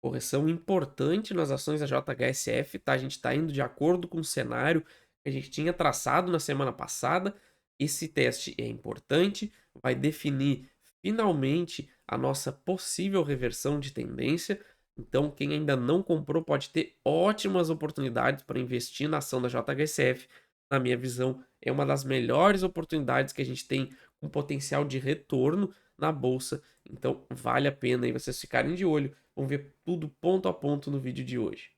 Correção importante nas ações da JHSF, tá? A gente está indo de acordo com o cenário que a gente tinha traçado na semana passada. Esse teste é importante, vai definir finalmente a nossa possível reversão de tendência. Então, quem ainda não comprou pode ter ótimas oportunidades para investir na ação da JHSF. Na minha visão, é uma das melhores oportunidades que a gente tem com potencial de retorno na bolsa. Então, vale a pena aí vocês ficarem de olho. Vamos ver tudo ponto a ponto no vídeo de hoje.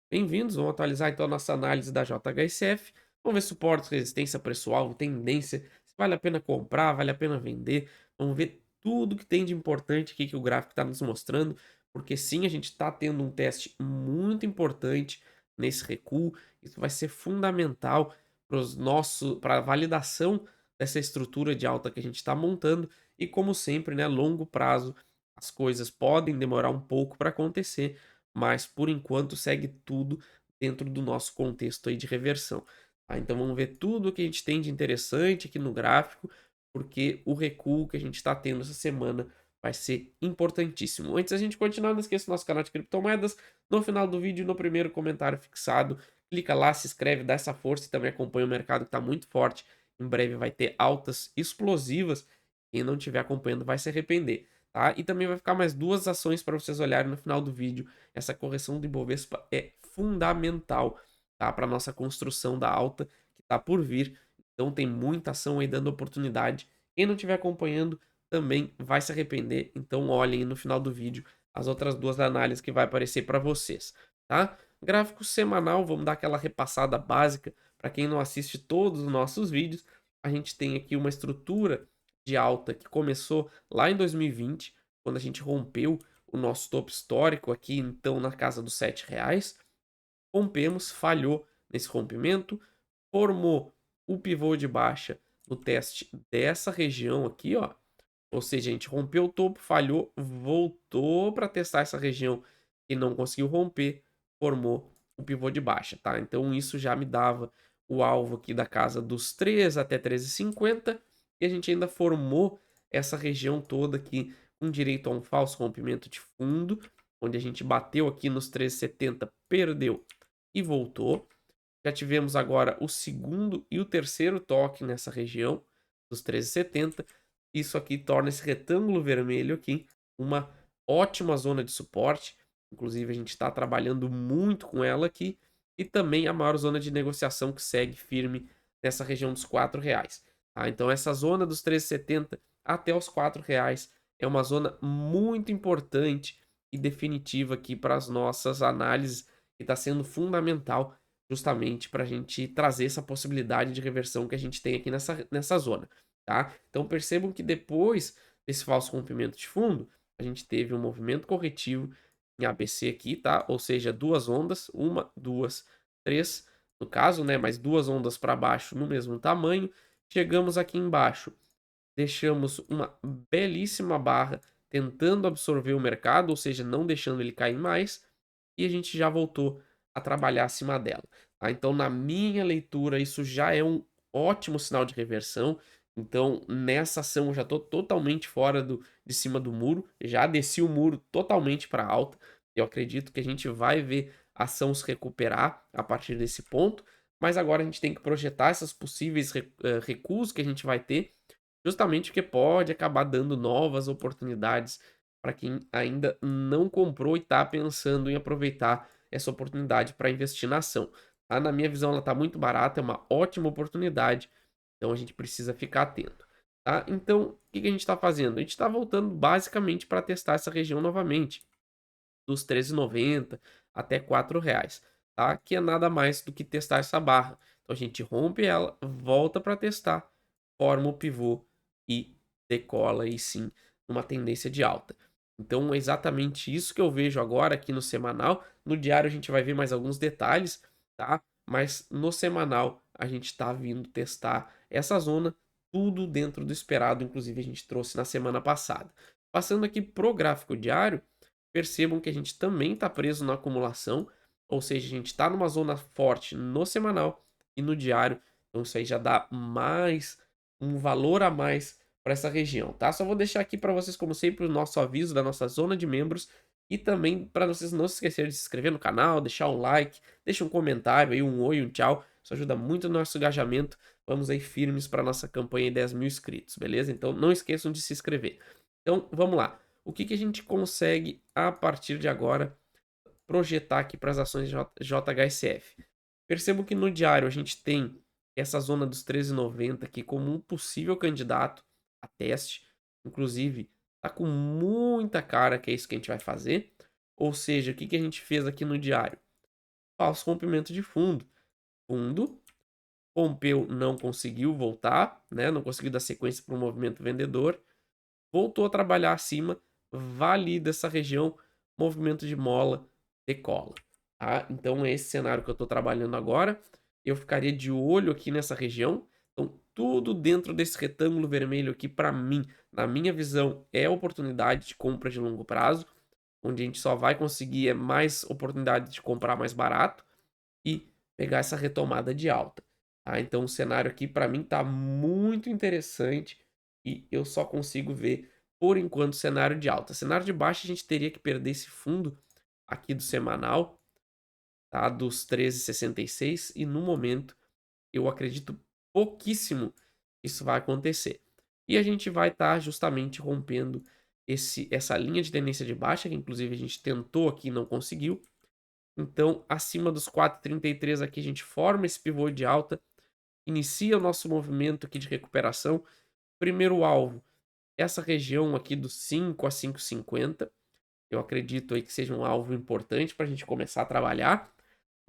Bem-vindos, vamos atualizar então a nossa análise da JHSF. Vamos ver suporte, resistência, preço-alvo, tendência, se vale a pena comprar, vale a pena vender. Vamos ver tudo que tem de importante aqui que o gráfico está nos mostrando, porque sim, a gente está tendo um teste muito importante nesse recuo. Isso vai ser fundamental para a validação dessa estrutura de alta que a gente está montando. E como sempre, né, longo prazo, as coisas podem demorar um pouco para acontecer, mas por enquanto segue tudo dentro do nosso contexto aí de reversão. Tá? Então vamos ver tudo o que a gente tem de interessante aqui no gráfico, porque o recuo que a gente está tendo essa semana vai ser importantíssimo. Antes da gente continuar, não esqueça do nosso canal de criptomoedas. No final do vídeo, no primeiro comentário fixado, clica lá, se inscreve, dá essa força e também acompanha o mercado que está muito forte. Em breve vai ter altas explosivas. Quem não estiver acompanhando vai se arrepender. Tá? E também vai ficar mais duas ações para vocês olharem no final do vídeo. Essa correção do Ibovespa é fundamental, tá? Para nossa construção da alta que está por vir. Então tem muita ação aí dando oportunidade. Quem não estiver acompanhando também vai se arrepender. Então olhem no final do vídeo as outras duas análises que vai aparecer para vocês, tá? Gráfico semanal, vamos dar aquela repassada básica para quem não assiste todos os nossos vídeos. A gente tem aqui uma estrutura de alta que começou lá em 2020, quando a gente rompeu o nosso topo histórico aqui, então na casa dos R$ 7. Rompemos, falhou nesse rompimento, formou o pivô de baixa no teste dessa região aqui, ó. Ou seja, a gente rompeu o topo, falhou, voltou para testar essa região e não conseguiu romper, formou o pivô de baixa, tá? Então isso já me dava o alvo aqui da casa dos 3 até 13,50 e a gente ainda formou essa região toda aqui com direito a um falso rompimento de fundo, onde a gente bateu aqui nos 13,70, perdeu e voltou. Já tivemos agora o segundo e o terceiro toque nessa região dos 13,70. Isso aqui torna esse retângulo vermelho aqui uma ótima zona de suporte. Inclusive, a gente está trabalhando muito com ela aqui. E também a maior zona de negociação que segue firme nessa região dos R$ 4. Tá? Então, essa zona dos 13,70 até os R$ 4 é uma zona muito importante e definitiva aqui para as nossas análises, que está sendo fundamental justamente para a gente trazer essa possibilidade de reversão que a gente tem aqui nessa zona, tá? Então percebam que depois desse falso rompimento de fundo, a gente teve um movimento corretivo em ABC aqui, tá? Ou seja, duas ondas, uma, duas, três, no caso, né? Mais duas ondas para baixo no mesmo tamanho. Chegamos aqui embaixo, deixamos uma belíssima barra tentando absorver o mercado, ou seja, não deixando ele cair mais, e a gente já voltou a trabalhar acima dela. Tá? Então, na minha leitura, isso já é um ótimo sinal de reversão. Então, nessa ação, eu já estou totalmente fora de cima do muro, já desci o muro totalmente para alta. Eu acredito que a gente vai ver a ação se recuperar a partir desse ponto, mas agora a gente tem que projetar essas possíveis recuos que a gente vai ter, justamente porque pode acabar dando novas oportunidades para quem ainda não comprou e está pensando em aproveitar essa oportunidade para investir na ação. Tá? Na minha visão, ela está muito barata, é uma ótima oportunidade, então a gente precisa ficar atento. Tá? Então, o que a gente está fazendo? A gente está voltando basicamente para testar essa região novamente, dos 13,90 até R$ 4, tá? Que é nada mais do que testar essa barra. Então a gente rompe ela, volta para testar, forma o pivô e decola aí sim numa tendência de alta. Então é exatamente isso que eu vejo agora aqui no semanal. No diário a gente vai ver mais alguns detalhes, tá? Mas no semanal a gente está vindo testar essa zona, tudo dentro do esperado, inclusive a gente trouxe na semana passada. Passando aqui pro gráfico diário, percebam que a gente também está preso na acumulação, ou seja, a gente está numa zona forte no semanal e no diário, então isso aí já dá mais um valor a mais para essa região, tá? Só vou deixar aqui para vocês, como sempre, o nosso aviso da nossa zona de membros e também para vocês não se esquecerem de se inscrever no canal, deixar um like, deixa um comentário aí, um oi, um tchau. Isso ajuda muito no nosso engajamento. Vamos aí firmes para nossa campanha de 10 mil inscritos, beleza? Então não esqueçam de se inscrever. Então vamos lá. O que que a gente consegue a partir de agora projetar aqui para as ações JHSF? Percebo que no diário a gente tem essa zona dos 13,90 aqui como um possível candidato a teste. Inclusive, tá com muita cara que é isso que a gente vai fazer. Ou seja, o que que a gente fez aqui no diário? Falso rompimento de fundo. Fundo rompeu, não conseguiu voltar, né? Não conseguiu dar sequência para o movimento vendedor. Voltou a trabalhar acima, valida essa região, movimento de mola, decola, tá? Então é esse cenário que eu estou trabalhando agora. Eu ficaria de olho aqui nessa região. Então, tudo dentro desse retângulo vermelho aqui, para mim, na minha visão, é oportunidade de compra de longo prazo, onde a gente só vai conseguir mais oportunidade de comprar mais barato e pegar essa retomada de alta, tá? Então o cenário aqui para mim tá muito interessante e eu só consigo ver, por enquanto, cenário de alta. Cenário de baixa a gente teria que perder esse fundo aqui do semanal, tá? Dos 13,66 e no momento eu acredito pouquíssimo que isso vai acontecer. E a gente vai estar justamente rompendo essa linha de tendência de baixa, que inclusive a gente tentou aqui e não conseguiu. Então, acima dos 4,33 aqui a gente forma esse pivô de alta, inicia o nosso movimento aqui de recuperação. Primeiro alvo, essa região aqui dos 5 a 5,50. Eu acredito aí que seja um alvo importante para a gente começar a trabalhar.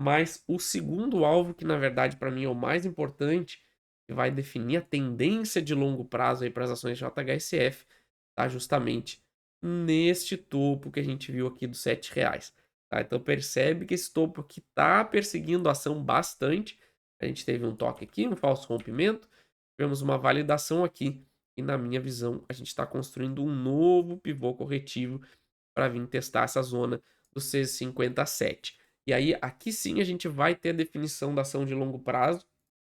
Mas o segundo alvo, que na verdade para mim é o mais importante, que vai definir a tendência de longo prazo aí para as ações JHSF, tá justamente neste topo que a gente viu aqui dos R$ 7. Tá? Então percebe que esse topo aqui está perseguindo a ação bastante. A gente teve um toque aqui, um falso rompimento, tivemos uma validação aqui. E na minha visão, a gente está construindo um novo pivô corretivo para vir testar essa zona dos 6,57. E aí, aqui sim a gente vai ter a definição da ação de longo prazo,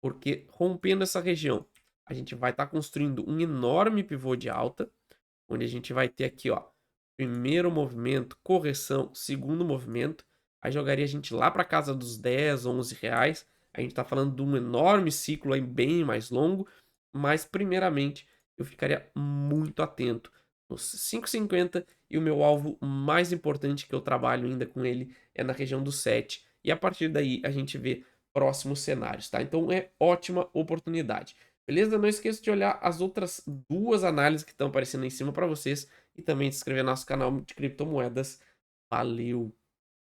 porque rompendo essa região, a gente vai estar construindo um enorme pivô de alta, onde a gente vai ter aqui, ó, primeiro movimento, correção, segundo movimento, aí jogaria a gente lá para casa dos 10, 11 reais. A gente está falando de um enorme ciclo aí bem mais longo, mas primeiramente eu ficaria muito atento nos 5,50 e o meu alvo mais importante que eu trabalho ainda com ele é na região do 7. E a partir daí a gente vê próximos cenários, tá? Então é ótima oportunidade. Beleza? Não esqueça de olhar as outras duas análises que estão aparecendo em cima para vocês e também de se inscrever no nosso canal de criptomoedas. Valeu!